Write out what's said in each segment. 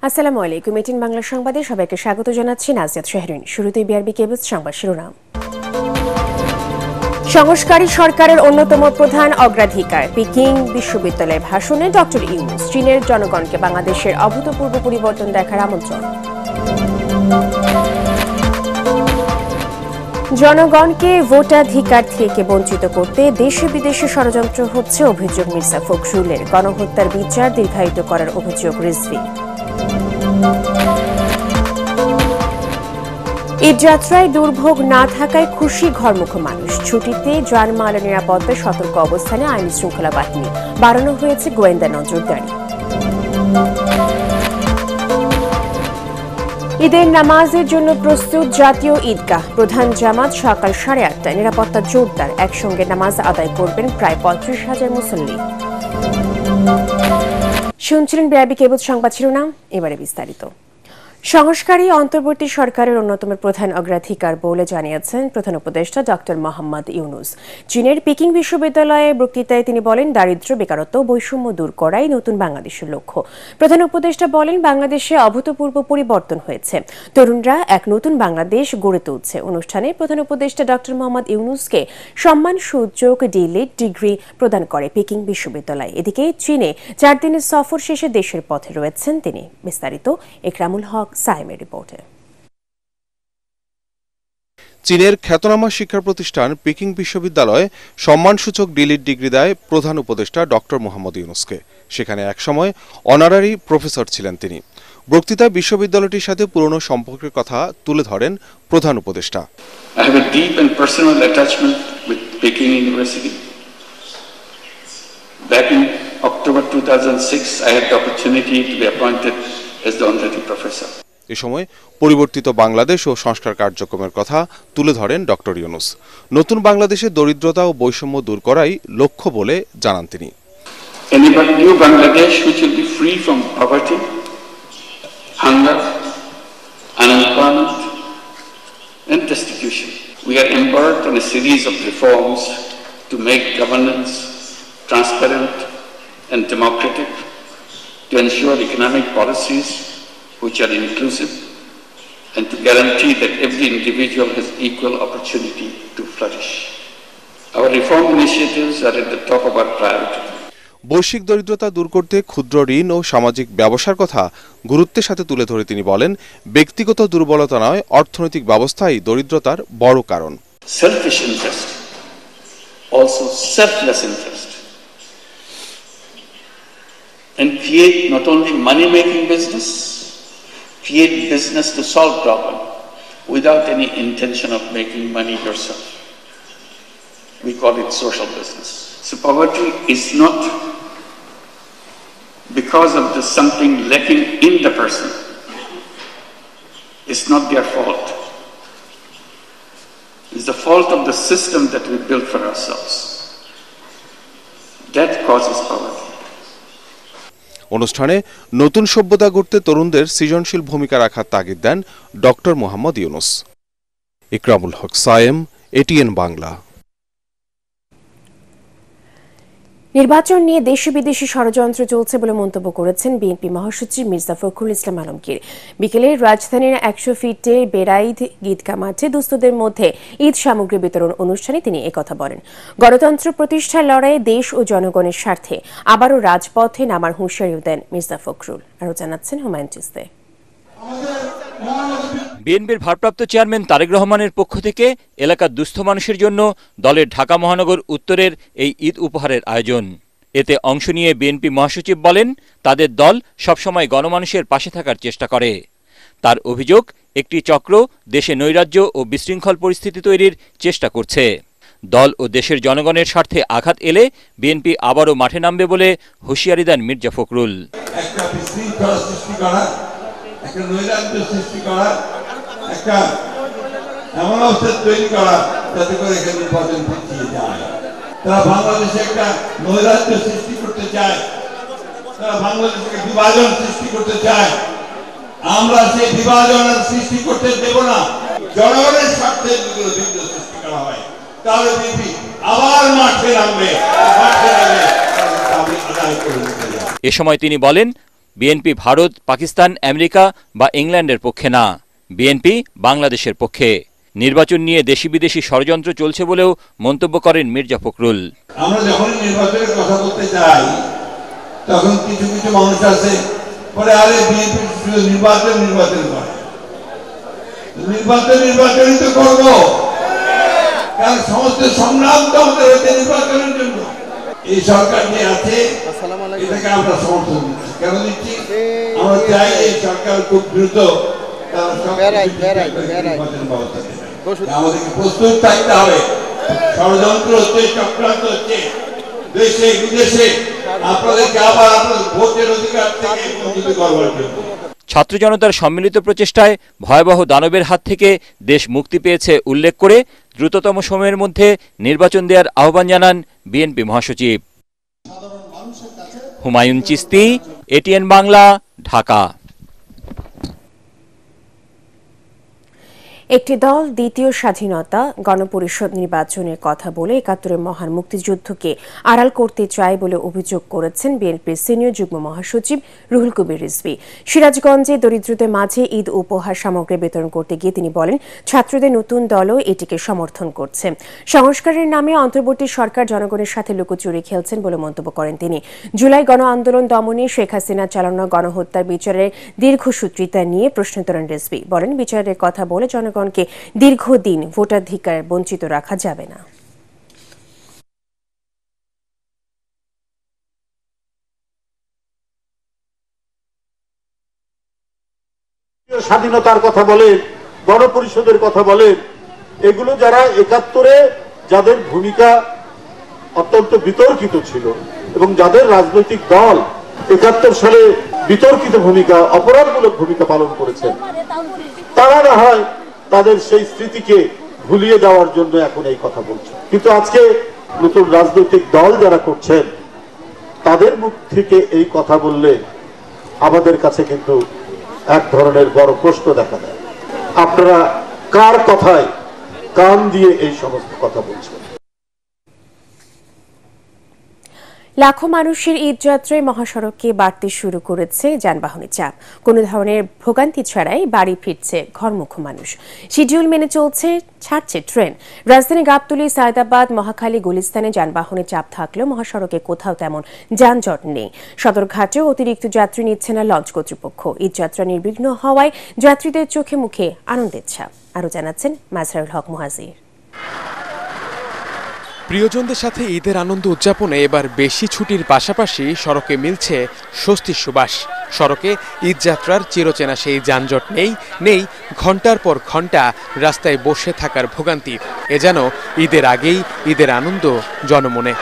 আসসালামু আলাইকুম। এটিন বাংলা সংবাদে সবাইকে স্বাগত জানাচ্ছি নাজিয়াত শাহরিন। শুরুতেই বিআরবি কেবলস সংবাদ শিরোনাম। সংস্কারী সরকারের অন্যতম প্রধান অগ্রাধিকার পিকিং বিশ্ববিদ্যালয়ের ভাষণে ডক্টর ইউনূস চীনের জনগণকে বাংলাদেশের অভূতপূর্ব পরিবর্তন দেখার আমন্ত্রণ। জনগণকে ভোটাধিকার থেকে বঞ্চিত করতে দেশে বিদেশে ষড়যন্ত্র হচ্ছে অভিযোগ মির্জা ফখরুলের। গণহত্যার বিচার দীর্ঘায়িত করার অভিযোগ রিজভী। ঈদযাত্রায় দুর্ভোগ না থাকায় খুশি ঘরমুখো মানুষ। ছুটিতে যানমালের নিরাপত্তায় সতর্ক অবস্থানে আইন শৃঙ্খলা বাহিনী। বাড়ানো হয়েছে গোয়েন্দা নজরদারি। ঈদের নামাজের জন্য প্রস্তুত জাতীয় ঈদগাহ। প্রধান জামাত সকাল 8:30টায়। নিরাপত্তা জোরদার। একসঙ্গে নামাজ আদায় করবেন প্রায় 35,000 মুসল্লি। শুনছিলেন বিআরবি কেবল সংবাদ শিরোনাম, এবারে বিস্তারিত। সংস্কারী অন্তর্বর্তী সরকারের অন্যতম প্রধান অগ্রাধিকার বলে জানিয়েছেন প্রধান উপদেষ্টা ডক্টর মোহাম্মদ ইউনূস। চীনের পিকিং বিশ্ববিদ্যালয়ে বক্তৃতায় তিনি বলেন, দারিদ্র্য, বেকারত্ব, বৈষম্য দূর করাই নতুন বাংলাদেশের লক্ষ্য। প্রধান উপদেষ্টা বলেন, বাংলাদেশে অভূতপূর্ব পরিবর্তন হয়েছে, তরুণরা এক নতুন বাংলাদেশ গড়ে তুলছে। অনুষ্ঠানে প্রধান উপদেষ্টা ডক্টর মোহাম্মদ ইউনূসকে সম্মানসূচক ডি.লিট ডিগ্রি প্রদান করে পিকিং বিশ্ববিদ্যালয়। এদিকে চীনে 4 দিনের সফর শেষে দেশের পথে রয়েছেন তিনি। বিস্তারিত একরামুল হক সাইমের রিপোর্টে। চীনের খ্যাতনামা শিক্ষা প্রতিষ্ঠান পিকিং বিশ্ববিদ্যালয়ে সম্মানসূচক ডি.লিট ডিগ্রি দেয় প্রধান উপদেষ্টা ডক্টর মোহাম্মদ ইউনূসকে। সেখানে একসময় অনারারি প্রফেসর ছিলেন তিনি। বক্তৃতায় বিশ্ববিদ্যালয়টির সাথে পুরনো সম্পর্কের কথা তুলে ধরেন প্রধান উপদেষ্টা। I have a deep and personal attachment with Peking University. Back in October 2006, I had the opportunity to be appointed as the honorary professor. এ সময় পরিবর্তিত বাংলাদেশ ও সংস্কার কার্যক্রমের কথা তুলে ধরেন ডক্টর ইউনূস। নতুন বাংলাদেশে দরিদ্রতা ও বৈষম্য দূর করাই লক্ষ্য বলে জানান তিনি। A new Bangladesh which will be free from poverty, hunger, unemployment, and destitution. We are embarked on a series of reforms to make governance transparent and democratic, to ensure economic policies which are inclusive, and to guarantee that every individual has equal opportunity to flourish. Our reform initiatives are at the top of our priority. বৈশ্বিক দরিদ্রতা দূর করতে ক্ষুদ্র ঋণ ও সামাজিক ব্যবসার কথা গুরুত্বের সাথে তুলে ধরে তিনি বলেন, ব্যক্তিগত দুর্বলতা নয়, অর্থনৈতিক ব্যবস্থাই দরিদ্রতার বড় কারণ। Selfish interest, also selfless interest, and create not only money-making business, create business to solve problem without any intention of making money yourself. We call it social business. So poverty is not because of the something lacking in the person. It's not their fault. It's the fault of the system that we built for ourselves. That causes poverty. অনুষ্ঠানে নতুন সভ্যতা গড়তে তরুণদের সৃজনশীল ভূমিকা রাখার তাগিদ দেন doctor Mohammad Yunus. Ikramul হক Sayem, ATN Bangla. নির্বাচন নিয়ে দেশে বিদেশি ষড়যন্ত্র চলছে বলে মন্তব্য করেছেন বিএনপি মহাসচিব মির্জা ফখরুল ইসলাম আলমগীর। বিকেলে রাজধানীর 100 ফিটে বেড়াইদ ঈদগাহ মাঠে দুস্থদের মধ্যে ঈদ সামগ্রী বিতরণ অনুষ্ঠানে তিনি একথা বলেন। গণতন্ত্র প্রতিষ্ঠার লড়াইয়ে দেশ ও জনগণের স্বার্থে আবারও রাজপথে নামার হুঁশিয়ারিও দেন মির্জা ফখরুল। আরও জানাচ্ছেন হুমায়ুন চিস্তি। বিএনপির ভারপ্রাপ্ত চেয়ারম্যান তারেক রহমানের পক্ষ থেকে এলাকার দুস্থ মানুষের জন্য দলের ঢাকা মহানগর উত্তরের এই ঈদ উপহারের আয়োজন। এতে অংশ নিয়ে বিএনপি মহাসচিব বলেন, তাদের দল সবসময় গণমানুষের পাশে থাকার চেষ্টা করে। তার অভিযোগ, একটি চক্র দেশে নৈরাজ্য ও বিশৃঙ্খল পরিস্থিতি তৈরির চেষ্টা করছে। দল ও দেশের জনগণের স্বার্থে আঘাত এলে বিএনপি আবারও মাঠে নামবে বলে হুঁশিয়ারি দেন মির্জা ফখরুল। একটা নৈরাজ্য সৃষ্টি করা, একটা এমন অবস্থা তৈরি করা যাতে করে এখানে নির্বাচন পিছিয়ে যায়। তারা বাংলাদেশে একটা নৈরাজ্য সৃষ্টি করতে চায়, তারা বাংলাদেশে বিভাজন সৃষ্টি করতে চায়। আমরা সেই বিভাজন সৃষ্টি করতে দেব না। জনগণের স্বার্থে যদি বিঘ্ন সৃষ্টি করা হয় তাহলে বিএনপি আবার মাঠে নামবে, মাঠে নামে আদায় করে নিতে যাবে। এ সময় তিনি বলেন, বিএনপি ভারত, পাকিস্তান, আমেরিকা বা ইংল্যান্ডের পক্ষে না, বিএনপি বাংলাদেশের পক্ষে। নির্বাচন নিয়ে দেশি বিদেশি ষড়যন্ত্র চলছে বলেও মন্তব্য করেন মির্জা ফখরুল। আমরা যখন নির্বাচনের কথা বলতে যাই তখন কিছু কিছু মানুষ আছে পরে আরে বিএনপি শুধু নির্বাচন করে, নির্বাচনই তো করবো, কারণ সমস্ত সংগ্রাম তো আমাদের হচ্ছে নির্বাচনের জন্য। এই সরকার যে আছে এটাকে আমরা সমর্থন দিচ্ছি। কেন দিচ্ছি? আমরা চাই এই সরকার খুব দ্রুত আমাদেরকে প্রস্তুত থাকতে হবে। ষড়যন্ত্র হচ্ছে, চক্রান্ত হচ্ছে দেশে বিদেশে, আপনাদেরকে আবার আপনাদের ভোটের অধিকার থেকে বঞ্চিত করবার জন্য। ছাত্র জনতার সম্মিলিত প্রচেষ্টায় ভয়াবহ দানবের হাত থেকে দেশ মুক্তি পেয়েছে উল্লেখ করে দ্রুততম সময়ের মধ্যে নির্বাচন দেওয়ার আহ্বান জানান বিএনপি মহাসচিব। হুমায়ুন চিস্তি, এটিএন বাংলা, ঢাকা। একটি দল দ্বিতীয় স্বাধীনতা গণপরিষদ নির্বাচনের কথা বলে ৭১-এর মহান মুক্তিযুদ্ধকে আড়াল করতে চায় বলে অভিযোগ করেছেন বিএনপির সিনিয়র যুগ্ম মহাসচিব রুহুল কবির রিজভী। সিরাজগঞ্জে দরিদ্রদের মাঝে ঈদ উপহার সামগ্রী বিতরণ করতে গিয়ে তিনি বলেন, ছাত্রদের নতুন দলও এটিকে সমর্থন করছে। সংস্কারের নামে অন্তর্বর্তী সরকার জনগণের সাথে লুকোচুরি খেলছেন বলে মন্তব্য করেন তিনি। জুলাই গণ আন্দোলন দমনে শেখ হাসিনা চালানো গণহত্যার বিচারের দীর্ঘসূত্রিতা নিয়ে প্রশ্ন তোলেন রিজভী। বলেন, বিচারের কথা বলে জনগণকে দীর্ঘদিন ভোটাধিকার বঞ্চিত রাখা যাবে না। স্বাধীনতার কথা বলেন, গণপরিষদের কথা বলেন, এগুলো যারা ৭১-এ যাদের ভূমিকা অত্যন্ত বিতর্কিত ছিল এবং যাদের রাজনৈতিক দল ৭১ সালে বিতর্কিত ভূমিকা, অপরাধমূলক ভূমিকা পালন করেছেন, তারা না হয় তাদের সেই স্মৃতিকে ভুলিয়ে দেওয়ার জন্য এখন এই কথা বলছে। কিন্তু আজকে নতুন রাজনৈতিক দল যারা করছেন তাদের মুখ থেকে এই কথা বললে আমাদের কাছে কিন্তু এক ধরনের বড় প্রশ্ন দেখা দেয়। আপনারা কার কথায় কান দিয়ে এই সমস্ত কথা বলছেন? লাখো মানুষের ঈদযাত্রায় মহাসড়কে বাড়তে শুরু করেছে যানবাহনের চাপ। কোনো ধরনের ভোগান্তি ছাড়াই বাড়ি ফিরছে ঘরমুখ মানুষ। শিডিউল মেনে ছাড়ছে ট্রেন। রাজধানী গাবতলী, সায়দাবাদ, মহাখালী, গুলিস্তানে যানবাহনের চাপ থাকলেও মহাসড়কে কোথাও তেমন যানজট নেই। সদরঘাটেও অতিরিক্ত যাত্রী নিচ্ছে না লঞ্চ কর্তৃপক্ষ। ঈদযাত্রা নির্বিঘ্ন হওয়ায় যাত্রীদের চোখে মুখে আনন্দের ছাপ। আরও জানাচ্ছেন মাজহারুল হক মুহাজির। প্রিয়জনদের সাথে ঈদের আনন্দ উদযাপনে এবার বেশি ছুটির পাশাপাশি সড়কে মিলছে স্বস্তির সুবাস। সড়কে ঈদযাত্রার চিরচেনা সেই যানজট নেই ঘন্টার পর ঘন্টা রাস্তায় বসে থাকার ভোগান্তি। এ যেন ঈদের আগেই ঈদের আনন্দ জনমনে।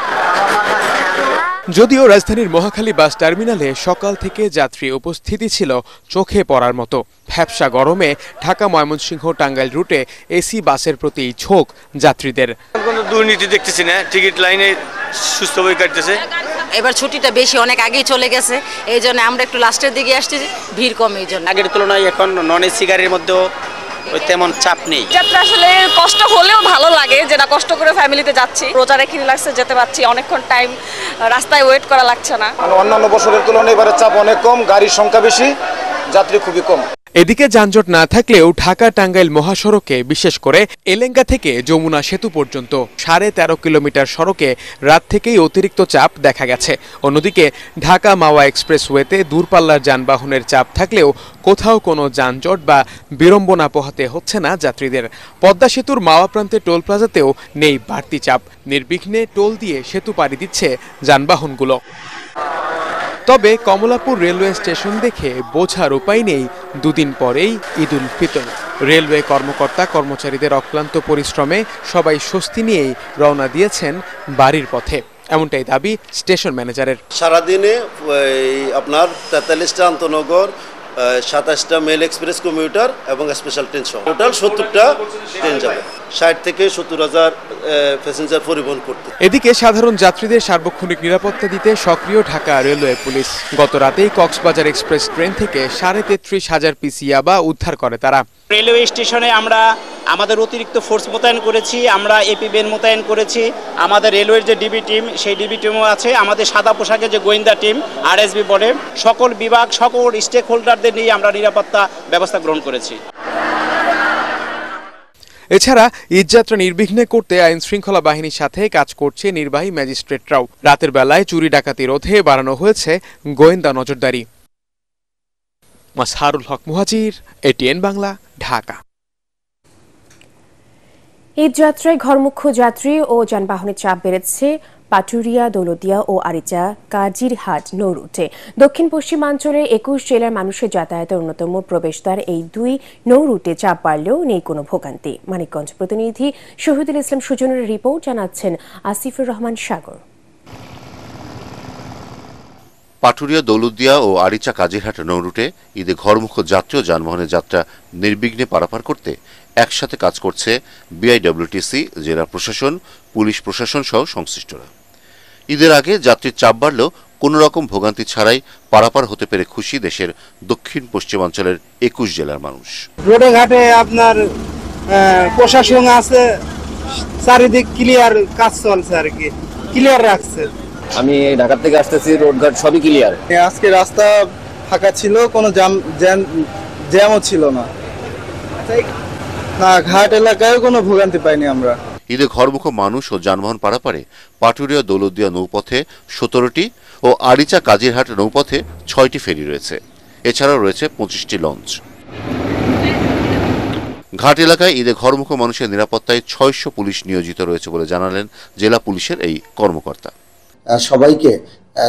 যদিও রাজধানীর মহাখালী বাস টার্মিনালে সকাল থেকে যাত্রী উপস্থিতি ছিল চোখে পড়ার মতো। ভ্যাপসা গরমে ঢাকা, ময়মনসিংহ, টাঙ্গাইল রুটে এসি বাসের প্রতি ঝোঁক যাত্রীদের। কোনো দুর্নীতি দেখতেছি না, টিকিট লাইনে সুস্থভাবে কাটতেছে। এবার ছুটিটা বেশি, অনেক আগেই চলে গেছে, এই জন্য আমরা একটু লাস্টের দিকে আসছি, ভিড় কম এই জন্য। আগের তুলনায় এখন নন এসি গাড়ির মধ্যেও তেমন চাপ নেই। যাত্রা আসলে কষ্ট হলেও ভালো লাগে, যেটা কষ্ট করে ফ্যামিলিতে যাচ্ছি। রোজা রেখে রিল্যাক্সে যেতে পারছি, অনেকক্ষণ টাইম রাস্তায় ওয়েট করা লাগছে না। অন্যান্য বছরের তুলনায় এবারে চাপ অনেক কম, গাড়ির সংখ্যা বেশি, যাত্রী খুবই কম। এদিকে যানজট না থাকলেও ঢাকা টাঙ্গাইল মহাসড়কে বিশেষ করে এলেঙ্গা থেকে যমুনা সেতু পর্যন্ত 13.5 কিলোমিটার সড়কে রাত থেকেই অতিরিক্ত চাপ দেখা গেছে। অন্যদিকে ঢাকা মাওয়া এক্সপ্রেসওয়েতে দূরপাল্লার যানবাহনের চাপ থাকলেও কোথাও কোনো যানজট বা বিড়ম্বনা পোহাতে হচ্ছে না যাত্রীদের। পদ্মা সেতুর মাওয়া প্রান্তে টোল প্লাজাতেও নেই বাড়তি চাপ। নির্বিঘ্নে টোল দিয়ে সেতু পাড়ি দিচ্ছে যানবাহনগুলো। তবে কমলাপুর রেলওয়ে স্টেশন দেখে বোঝার উপায় নেই দুদিন পরেই ঈদ উল ফিতর। রেলওয়ে কর্মকর্তা কর্মচারীদের অক্লান্ত পরিশ্রমে সবাই স্বস্তি নিয়েই রওনা দিয়েছেন বাড়ির পথে, এমনটাই দাবি স্টেশন ম্যানেজারের। সারাদিনে আপনার 43টা আন্তনগর, 27টা মেল এক্সপ্রেস কমিউটার এবং স্পেশাল ট্রেন সহ টোটাল 70টা ট্রেন যাবে। 60 থেকে 70,000 প্যাসেঞ্জার পরিবহন করতে। এদিকে সাধারণ যাত্রীদের সার্বক্ষণিক নিরাপত্তা দিতে সক্রিয় ঢাকা রেলওয়ে পুলিশ। গত রাতেই কক্সবাজার এক্সপ্রেস ট্রেন থেকে 33,500 পিস ইয়াবা উদ্ধার করে তারা। রেলওয়ে স্টেশনে আমরা আমাদের অতিরিক্ত ফোর্স মোতায়েন করেছি, আমরা এপিবিএন মোতায়েন করেছি, আমাদের রেলওয়ের যে ডিবি টিম সেই ডিবি টিমও আছে, আমাদের সাদা পোশাকের যে গোয়েন্দা টিম আরএসবি বলে সকল বিভাগ সকল স্টেক হোল্ডারদের নিয়ে আমরা নিরাপত্তা ব্যবস্থা গ্রহণ করেছি। এছাড়া ঈদযাত্রা নির্বিঘ্নে করতে আইন শৃঙ্খলা বাহিনীর সাথে কাজ করছে নির্বাহী ম্যাজিস্ট্রেটরাও। রাতের বেলায় চুরি ডাকাতি রোধে বাড়ানো হয়েছে গোয়েন্দা নজরদারি। মাসহারুল হক মুহাজির, এটিএন বাংলা, ঢাকা। ঈদযাত্রায় ঘরমুখ্য যাত্রী ও যানবাহনের চাপ বেড়েছে পাটুরিয়া, দৌলতদিয়া ও আরিচা কাজিরহাট নৌ রুটে। দক্ষিণ পশ্চিমাঞ্চলের 21 জেলার মানুষের যাতায়াতের অন্যতম প্রবেশদ্বার এই দুই নৌ রুটে চাপ বাড়লেও নেই কোনো ভোগান্তি। মানিকগঞ্জ প্রতিনিধি শহীদুল ইসলাম সুজনের রিপোর্ট, জানাচ্ছেন আসিফুর রহমান সাগর। পাটুরিয়া, দৌলতদিয়া ও আরিচা কাজিরহাট নৌ রুটে ঈদে ঘরমুখ্য যাত্রী ও যানবাহনের যাত্রা নির্বিঘ্নে পারাপার করতে একসাথে কাজ করছে বিআইডব্লিউটিসি, জেলা প্রশাসন, পুলিশ প্রশাসন সহ সংশ্লিষ্টরা। ঈদের আগে যাত্রীর চাপ বাড়লেও কোনো রকম ভোগান্তি ছাড়াই পারাপার হতে পেরে খুশি দেশের দক্ষিণ পশ্চিমাঞ্চলের 21 জেলার মানুষ। রোডে ঘাটে আপনার প্রশাসন আছে, চারিদিক ক্লিয়ার কাজ চলছে আর কি, ক্লিয়ার রাখছে। আমি ঢাকা থেকে আসতেছি, রোডঘাট সবই ক্লিয়ার। আজকে রাস্তা ফাঁকা ছিল, কোনো জ্যামও ছিল না, ঘাট এলাকায় কোনো ভোগান্তি পাইনি আমরা। ঈদে ঘরমুখো মানুষ ও যানবাহন পারাপারে পাটুরিয়া, দৌলতদিয়া নৌপথে 17টি ও আরিচা কাজিরহাট নৌপথে 6টি ফেরি রয়েছে। এছাড়াও রয়েছে 25টি লঞ্চ। ঘাট এলাকায় ঈদে ঘরমুখো মানুষের নিরাপত্তায় 600 পুলিশ নিয়োজিত রয়েছে বলে জানালেন জেলা পুলিশের এই কর্মকর্তা। সবাইকে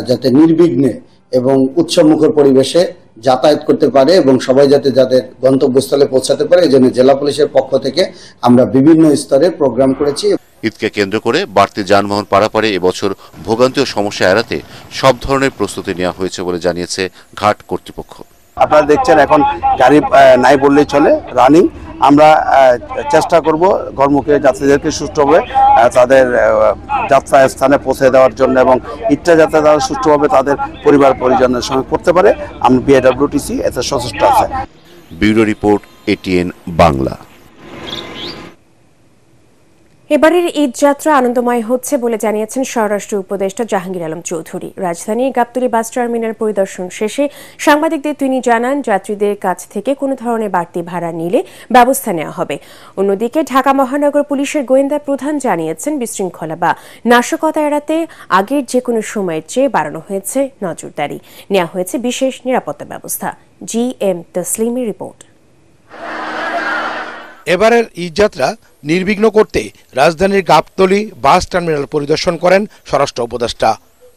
যাতে নির্বিঘ্নে এবং উৎসবমুখর পরিবেশে যাতায়াত করতে পারে এবং সবাই যাতে যাদের গন্তব্যস্থলে পৌঁছাতে পারে, এই জন্য জেলা পুলিশের পক্ষ থেকে আমরা বিভিন্ন স্তরে প্রোগ্রাম করেছি। ঈদকে কেন্দ্র করে বাড়তি যানবাহন পারাপারে এবছর ভোগান্তি ও সমস্যা এড়াতে সব ধরনের প্রস্তুতি নেওয়া হয়েছে বলে জানিয়েছে ঘাট কর্তৃপক্ষ। আপনারা দেখছেন এখন গাড়ি নাই বললেই চলে, রানিং। আমরা চেষ্টা করব ঘরমুখে যাত্রীদেরকে সুষ্ঠুভাবে তাদের যাত্রা স্থানে পৌঁছে দেওয়ার জন্য এবং ঈদটা যাতে তারা সুষ্ঠুভাবে তাদের পরিবার পরিজনের সঙ্গে করতে পারে। আমরা বিআইডব্লিউটিসি এতে সচেষ্ট আছে। Bureau report, ATN Bangla. এবারের ঈদযাত্রা আনন্দময় হচ্ছে বলে জানিয়েছেন স্বরাষ্ট্র উপদেষ্টা জাহাঙ্গীর আলম চৌধুরী। রাজধানীর গাবতলী বাস টার্মিনাল পরিদর্শন শেষে সাংবাদিকদের তিনি জানান, যাত্রীদের কাছ থেকে কোনো ধরনের বাড়তি ভাড়া নিলে ব্যবস্থা নেওয়া হবে। অন্যদিকে ঢাকা মহানগর পুলিশের গোয়েন্দা প্রধান জানিয়েছেন, বিশৃঙ্খলা বা নাশকতা এড়াতে আগের যে কোনো সময়ের চেয়ে বাড়ানো হয়েছে নজরদারি, নেওয়া হয়েছে বিশেষ নিরাপত্তা ব্যবস্থা। GM তসলিমের রিপোর্ট। এবারের ঈদযাত্রা নির্বিঘ্ন করতে রাজধানীর গাবতলী বাস টার্মিনাল পরিদর্শন করেন স্বরাষ্ট্র উপদেষ্টা।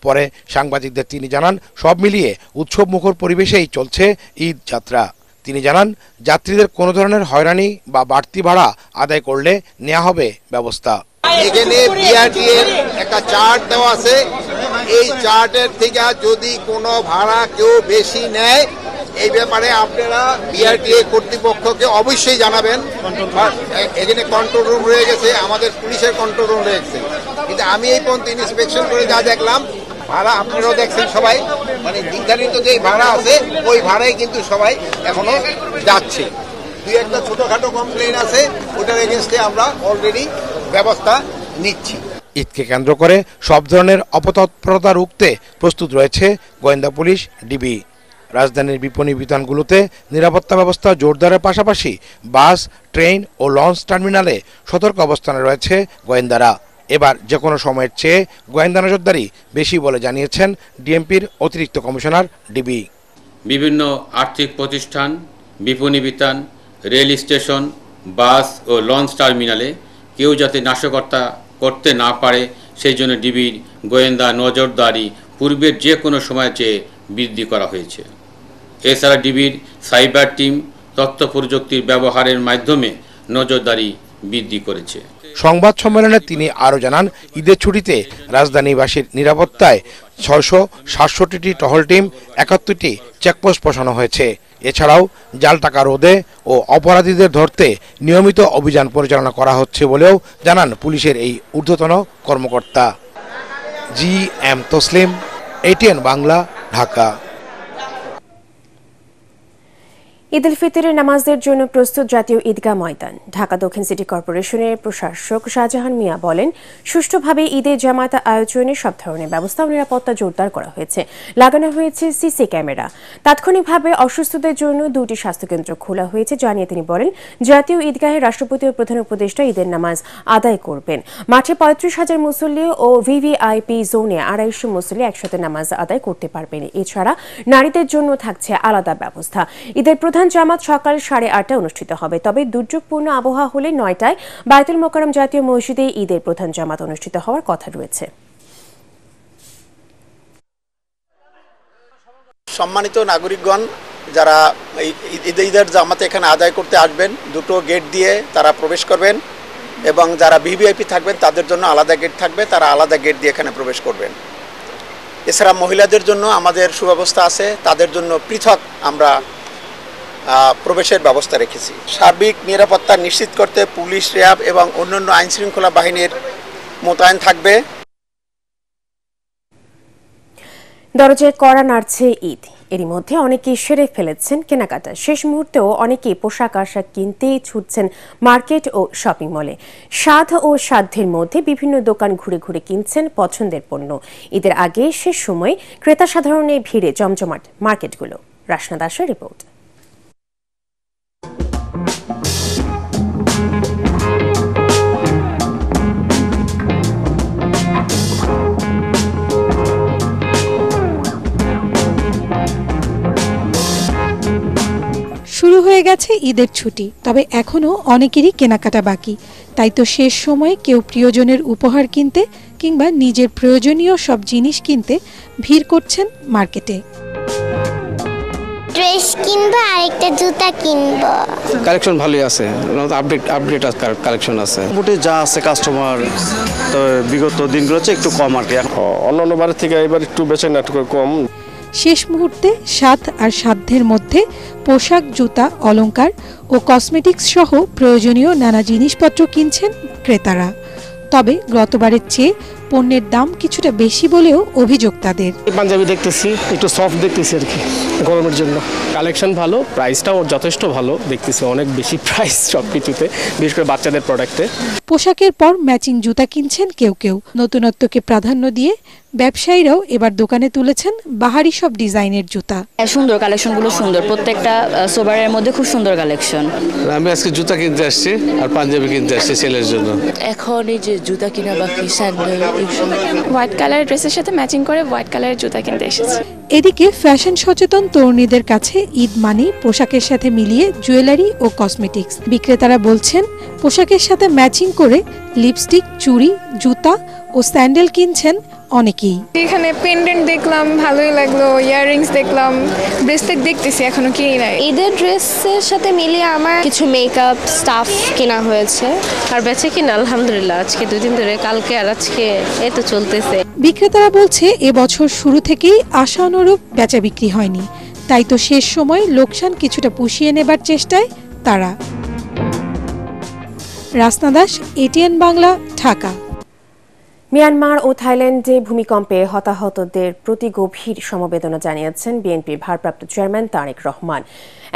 পরে সাংবাদিকদের তিনি জানান, সব মিলিয়ে উৎসবমুখর পরিবেশেই চলছে ঈদ যাত্রা। তিনি জানান, যাত্রীদের কোনো ধরনের হয়রানি বা বাড়তি ভাড়া আদায় করলে নেওয়া হবে ব্যবস্থা। এখানে বিআরটিএর একটা চার্ট দেওয়া আছে, এই চার্টের থেকে যদি কোনো ভাড়া কেউ বেশি নেয় এই ব্যাপারে আপনারা বিআরটিএ কর্তৃপক্ষকে অবশ্যই জানাবেন। এখানে কন্ট্রোল রুম রয়ে গেছে, আমাদের পুলিশের কন্ট্রোল রুম রয়েছে, কিন্তু আমি এই পর্যন্ত ইন্সপেকশন করে যা দেখলাম, ভাড়া আপনারাও দেখছেন সবাই, মানে নির্ধারিত যে ভাড়া আছে ওই ভাড়াই কিন্তু সবাই এখনো যাচ্ছে। দুই একটা ছোটখাটো কমপ্লেন আছে, ওটার এগেনস্টে আমরা অলরেডি ব্যবস্থা নিচ্ছি। ঈদকে কেন্দ্র করে সব ধরনের অপতৎপরতা রুখতে প্রস্তুত রয়েছে গোয়েন্দা পুলিশ, ডিবি। রাজধানীর বিপণী বিতানগুলোতে নিরাপত্তা ব্যবস্থা জোরদারের পাশাপাশি বাস, ট্রেন ও লঞ্চ টার্মিনালে সতর্ক অবস্থানে রয়েছে গোয়েন্দারা। এবার যে কোনো সময়ের চেয়ে গোয়েন্দা নজরদারি বেশি বলে জানিয়েছেন ডিএমপির অতিরিক্ত কমিশনার ডিবি। বিভিন্ন আর্থিক প্রতিষ্ঠান, বিপণী বিতান, রেল স্টেশন, বাস ও লঞ্চ টার্মিনালে কেউ যাতে নাশকতা করতে না পারে সেই জন্য ডিবির গোয়েন্দা নজরদারি পূর্বের যে কোনো সময়ের চেয়ে বৃদ্ধি করা হয়েছে। এছাড়া ডিবির সাইবার টিম তথ্য প্রযুক্তির ব্যবহারের মাধ্যমে নজরদারি বৃদ্ধি করেছে। সংবাদ সম্মেলনে তিনি আরও জানান, ঈদের ছুটিতে রাজধানীবাসীর নিরাপত্তায় 667টি টহল টিম, 71টি চেকপোস্ট বসানো হয়েছে। এছাড়াও জাল টাকা রোধে ও অপরাধীদের ধরতে নিয়মিত অভিযান পরিচালনা করা হচ্ছে বলেও জানান পুলিশের এই ঊর্ধ্বতন কর্মকর্তা। G M Taslim, ATN Bangla, Dhaka. ঈদ উল ফিতরের নামাজের জন্য প্রস্তুত জাতীয় ঈদগাহ ময়দান। ঢাকা দক্ষিণ সিটি কর্পোরেশনের প্রশাসক শাহজাহান মিয়া বলেন, সুষ্ঠুভাবে ঈদের জামাত আয়োজনে সব ধরনের ব্যবস্থা ও নিরাপত্তা জোরদার করা হয়েছে। লাগানো হয়েছে সিসি ক্যামেরা। তাৎক্ষণিকভাবে অসুস্থদের জন্য 2টি স্বাস্থ্যকেন্দ্র খোলা হয়েছে জানিয়ে তিনি বলেন, জাতীয় ঈদগাহে রাষ্ট্রপতি ও প্রধান উপদেষ্টা ঈদের নামাজ আদায় করবেন। মাঠে 35,000 মুসল্লি ও VVIP জোনে 250 মুসল্লি একসাথে নামাজ আদায় করতে পারবেন। এছাড়া নারীদের জন্য থাকছে আলাদা ব্যবস্থা। ঈদের প্রধান জামাত সকাল 8:30টায় অনুষ্ঠিত হবে। তবে দুর্যোগপূর্ণ আবহাওয়া হলে 9টায় বায়তুল মোকাররম জাতীয় মসজিদে ঈদের প্রধান জামাত অনুষ্ঠিত হওয়ার কথা রয়েছে। সম্মানিত নাগরিকগণ, যারা ঈদের জামাতে এখানে আদায় করতে আসবেন, 2টো গেট দিয়ে তারা প্রবেশ করবেন এবং যারা VVIP থাকবেন তাদের জন্য আলাদা গেট থাকবে, তারা আলাদা গেট দিয়ে এখানে প্রবেশ করবেন। এছাড়া মহিলাদের জন্য আমাদের সুব্যবস্থা আছে, তাদের জন্য পৃথক আমরা প্রবেশের ব্যবস্থা রেখেছি। সার্বিক নিরাপত্তা নিশ্চিত করতে পুলিশ, র্যাব এবং অন্যান্য আইনশৃঙ্খলা বাহিনীর মোতায়েন থাকবে। দরজায় কড়া নাড়ছে ঈদ। এরই মধ্যে অনেকেই সেরে ফেলেছেন কেনাকাটা। শেষ মুহূর্তেও অনেকেই পোশাক আশাক কিনতেই ছুটছেন মার্কেট ও শপিং মলে। স্বাদ ও সাধ্যের মধ্যে বিভিন্ন দোকান ঘুরে ঘুরে কিনছেন পছন্দের পণ্য। ঈদের আগে শেষ সময় ক্রেতা সাধারণের ভিড়ে জমজমাট মার্কেটগুলো। রাশনা দাসের রিপোর্ট। শুরু হয়ে গেছে ঈদের ছুটি, তবে এখনও অনেকেরই কেনাকাটা বাকি। তাই তো শেষ সময়ে কেউ প্রিয়জনের উপহার কিনতে কিংবা নিজের প্রয়োজনীয় সব জিনিস কিনতে ভিড় করছেন মার্কেটে। ড্রেস কিনবো আর একটা জুতা কিনবো। কালেকশন ভালোই আছে, আপডেট কালেকশন আছে। মোটামুটি যা আছে কাস্টমার তবে বিগত দিনগুলো হচ্ছে একটু কম আর কি। অন্যান্য বারের থেকে এবার একটু বেচেন একটু কম। শেষ মুহূর্তে স্বাদ আর সাধ্যের মধ্যে পোশাক, জুতা, অলংকার ও কসমেটিক্স সহ প্রয়োজনীয় নানা জিনিসপত্র কিনছেন ক্রেতারা। তবে গতবারের চেয়ে পণ্যের দাম কিছুটা বেশি বলেও অভিযোগ তাদের। পাঞ্জাবি দেখতেছি, একটু সফট দেখতেছি আর কি গরমের জন্য। কালেকশন ভালো, প্রাইসটাও যথেষ্ট ভালো দেখতেছি, অনেক বেশি প্রাইস সব কিছুতে, বিশেষ করে বাচ্চাদের প্রোডাক্টে। পোশাকের পর ম্যাচিং জুতা কিনছেন কেউ কেউ। নতুনত্বকে প্রাধান্য দিয়ে ব্যবসায়ীরাও এবার দোকানে তুলেছেন বাহারি সব ডিজাইনের জুতা। সুন্দর কালেকশনগুলো সুন্দর, প্রত্যেকটা সোবারের মধ্যে খুব সুন্দর কালেকশন। আমি আজকে জুতা কিনতে আসছি আর পাঞ্জাবি কিনতে আসছি ছেলের জন্য। এখন এই যে জুতা কিনা বাকি, স্যান্ডেল, হোয়াইট কালার ড্রেসের সাথে ম্যাচিং করে হোয়াইট কালারের জুতা কিনতে এসেছি। এদিকে ফ্যাশন সচেতন তরুণীদের কাছে ঈদ মানি পোশাকের সাথে মিলিয়ে জুয়েলারি ও কসমেটিক্স। বিক্রেতারা বলছেন পোশাকের সাথে ম্যাচিং করে লিপস্টিক, চুড়ি, জুতা ও স্যান্ডেল কিনছেন অনেকেই। এখানে পেন্ডেন্ট দেখলাম, ভালোই লাগলো, ইয়াররিংস দেখলাম, ব্রেসলেট দেখতেছি, এখনো কিনি নাই। ঈদের ড্রেসের সাথে মিলিয়ে আমার কিছু মেকআপ স্টাফ কেনা হয়েছে। আর বেচে কিনা আলহামদুলিল্লাহ আজকে 2 দিন ধরে, কালকে আর আজকে এই তো চলতেছে। বিক্রেতারা বলছে এবছর শুরু থেকেই আশানুরূপ বেচা বিক্রি হয়নি, তাই তো শেষ সময় লোকসান কিছুটা পুষিয়ে নেবার চেষ্টায় তারা। রাসনা দাস, ATN বাংলা, ঢাকা। মিয়ানমার ও থাইল্যান্ডে ভূমিকম্পে হতাহতদের প্রতি গভীর সমবেদনা জানিয়েছেন বিএনপির ভারপ্রাপ্ত চেয়ারম্যান তারেক রহমান।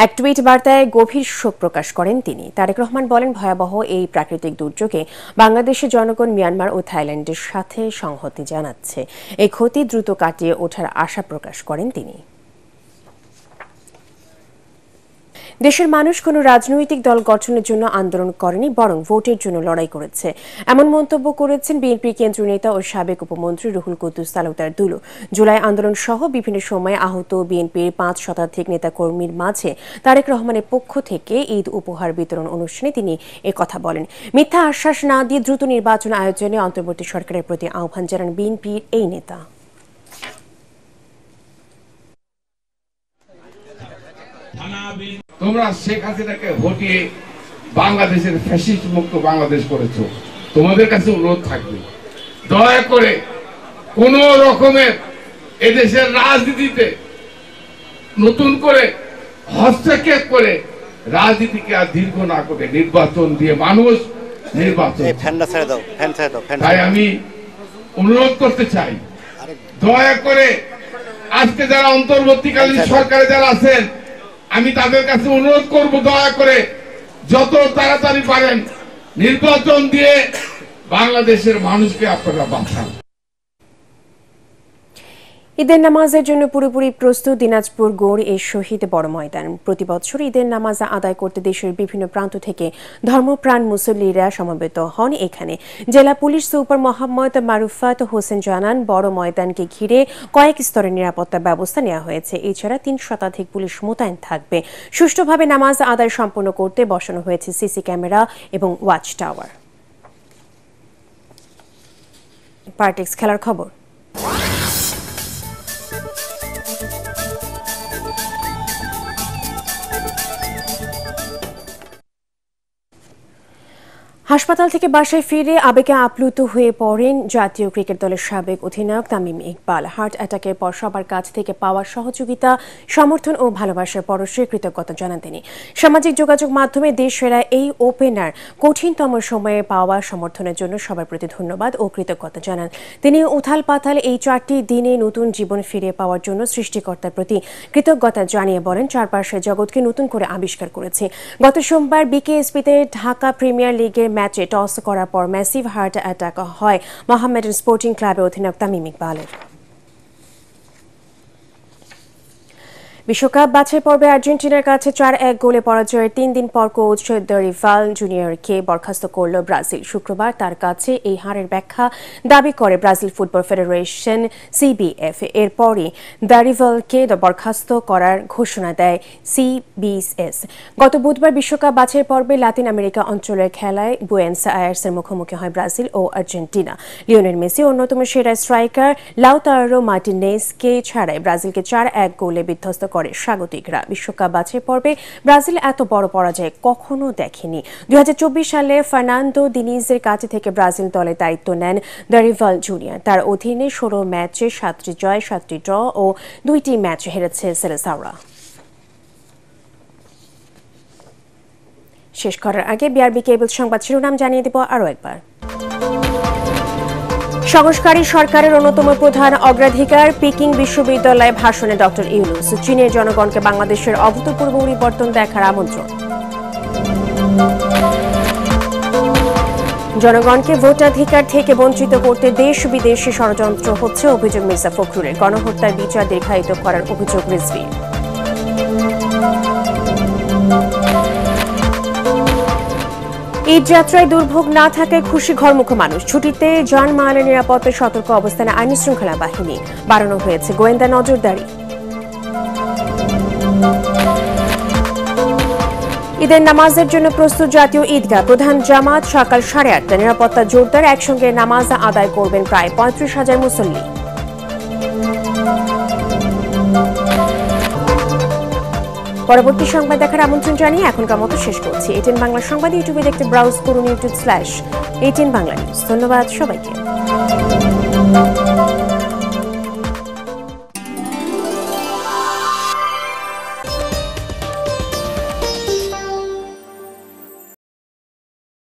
এক টুইট বার্তায় গভীর শোক প্রকাশ করেন তিনি। তারেক রহমান বলেন, ভয়াবহ এই প্রাকৃতিক দুর্যোগে বাংলাদেশের জনগণ মিয়ানমার ও থাইল্যান্ডের সাথে সংহতি জানাচ্ছে। এই ক্ষতি দ্রুত কাটিয়ে ওঠার আশা প্রকাশ করেন তিনি। দেশের মানুষ কোনো রাজনৈতিক দল গঠনের জন্য আন্দোলন করেনি, বরং ভোটের জন্য লড়াই করেছে, এমন মন্তব্য করেছেন বিএনপির কেন্দ্রীয় নেতা ও সাবেক উপমন্ত্রী রুহুল কুদ্দুস তালুকদার দুলু। জুলাই আন্দোলন সহ বিভিন্ন সময়ে আহত বিএনপির 5 শতাধিক নেতাকর্মীর মাঝে তারেক রহমানের পক্ষ থেকে ঈদ উপহার বিতরণ অনুষ্ঠানে তিনি একথা বলেন। মিথ্যা আশ্বাস না দিয়ে দ্রুত নির্বাচন আয়োজনে অন্তর্বর্তী সরকারের প্রতি আহ্বান জানান বিএনপির এই নেতা। তোমরা শেখ হাসিনাকে হটিয়ে বাংলাদেশের ফ্যাসিস্ট মুক্ত বাংলাদেশ করেছো, তোমাদের কাছে অনুরোধ থাকবে দয়া করে কোন রকমের এদেশের রাজনীতিতে নতুন করে হস্তক্ষেপ করে রাজনীতিকে আর দীর্ঘ না করে নির্বাচন দিয়ে মানুষ নির্বাচন। তাই আমি অনুরোধ করতে চাই, দয়া করে আজকে যারা অন্তর্বর্তীকালীন সরকারে যারা আছেন, আমি তাদের কাছে অনুরোধ করব, দয়া করে যত তাড়াতাড়ি পারেন নির্বাচন দিয়ে বাংলাদেশের মানুষকে আপনারা বাঁচান। ঈদের নামাজের জন্য পুরোপুরি প্রস্তুত দিনাজপুর গৌড় এ শহীদ বড় ময়দান। প্রতি বছর ঈদের নামাজ আদায় করতে দেশের বিভিন্ন প্রান্ত থেকে ধর্মপ্রাণ মুসল্লিরা সমবেত হন এখানে। জেলা পুলিশ সুপার মোহাম্মদ মারুফাত হোসেন জানান, বড় ময়দানকে ঘিরে কয়েক স্তরের নিরাপত্তা ব্যবস্থা নেওয়া হয়েছে। এছাড়া ৩ শতাধিক পুলিশ মোতায়েন থাকবে। সুষ্ঠুভাবে নামাজ আদায় সম্পন্ন করতে বসানো হয়েছে সিসি ক্যামেরা এবং ওয়াচ টাওয়ার। পার্টিক্স খেলার খবর। হাসপাতাল থেকে বাসায় ফিরে আবেগে আপ্লুত হয়ে পড়েন জাতীয় ক্রিকেট দলের সাবেক অধিনায়ক তামিম ইকবাল। হার্ট অ্যাটাকের পর সবার কাছ থেকে পাওয়া সহযোগিতা, সমর্থন ও ভালোবাসার পরশে কৃতজ্ঞতা জানান তিনি। সামাজিক যোগাযোগ মাধ্যমে দেশ ফেরা এই ওপেনার কঠিনতম সময়ে পাওয়া সমর্থনের জন্য সবার প্রতি ধন্যবাদ ও কৃতজ্ঞতা জানান তিনি। উথাল পাথাল এই 4টি দিনে নতুন জীবন ফিরে পাওয়ার জন্য সৃষ্টিকর্তার প্রতি কৃতজ্ঞতা জানিয়ে বলেন, চারপাশের জগৎকে নতুন করে আবিষ্কার করেছে। গত সোমবার বিকেএসপিতে ঢাকা প্রিমিয়ার লিগের ম্যাচে টস করার পর ম্যাসিভ হার্ট অ্যাটাক হয় মোহামেডান স্পোর্টিং ক্লাবের অধিনায়ক তামিম ইকবালের। বিশ্বকাপ বাছাই পর্বে আর্জেন্টিনার কাছে 4-1 গোলে পরাজয়ের 3 দিন পর কোচ দরিভাল জুনিয়রকে বরখাস্ত করল ব্রাজিল। শুক্রবার তার কাছে এই হারের ব্যাখ্যা দাবি করে ব্রাজিল ফুটবল ফেডারেশন সিবিএফ। এরপরই দরিভালকে বরখাস্ত করার ঘোষণা দেয় সিবিএস। গত বুধবার বিশ্বকাপ বাছাই পর্বে লাতিন আমেরিকা অঞ্চলের খেলায় বুয়েন্স আয়ার্সের মুখোমুখি হয় ব্রাজিল ও আর্জেন্টিনা। লিওনেল মেসি অন্যতম সেরা স্ট্রাইকার লাউতারো মার্টিনেজকে ছাড়াই ব্রাজিলকে 4-1 গোলে বিধ্বস্ত করে স্বাগতিকরা। বিশ্বকাপ বাছাই পর্বে ব্রাজিল এত বড় পরাজয় কখনো দেখেনি। 2024 সালে ফার্নান্দো দিনিজের কাছে থেকে ব্রাজিল দলের দায়িত্ব নেন দরিভাল জুনিয়র। তার অধীনে 16 ম্যাচে 7টি জয়, 7টি ড্র ও 2টি ম্যাচ হেরেছে সেলেসাওরা। শেষ করার আগে বিআরবি কেবল সংবাদ শিরোনাম জানিয়ে দেব আরও একবার। সংস্কারী সরকারের অন্যতম প্রধান অগ্রাধিকার পিকিং বিশ্ববিদ্যালয়ে ভাষণে ডক্টর ইউনূস। চীনের জনগণকে বাংলাদেশের অভূতপূর্ব পরিবর্তন দেখার আমন্ত্রণ। জনগণকে ভোটাধিকার থেকে বঞ্চিত করতে দেশ বিদেশে ষড়যন্ত্র হচ্ছে, অভিযোগ মির্জা ফখরুলের। গণহত্যার বিচার দীর্ঘায়িত করার অভিযোগ রিজভীর। ঈদ যাত্রায় দুর্ভোগ না থাকায় খুশি ঘরমুখো মানুষ। ছুটিতে যানবাহনের নিরাপত্তায় সতর্ক অবস্থানে আইনশৃঙ্খলা বাহিনী। বাড়ানো হয়েছে গোয়েন্দা নজরদারি। ঈদের নামাজের জন্য প্রস্তুত জাতীয় ঈদগাহ। প্রধান জামাত সকাল 8:30। নিরাপত্তা জোরদার। একসঙ্গে নামাজ আদায় করবেন প্রায় 35,000 মুসল্লি। পরবর্তী সংবাদ দেখার আমন্ত্রণ জানিয়ে এখনকার মতো শেষ করছি। ATN বাংলা সংবাদ ইউটিউবে দেখতে ব্রাউজ করুন YouTube/ATN বাংলা নিউজ। ধন্যবাদ সবাইকে।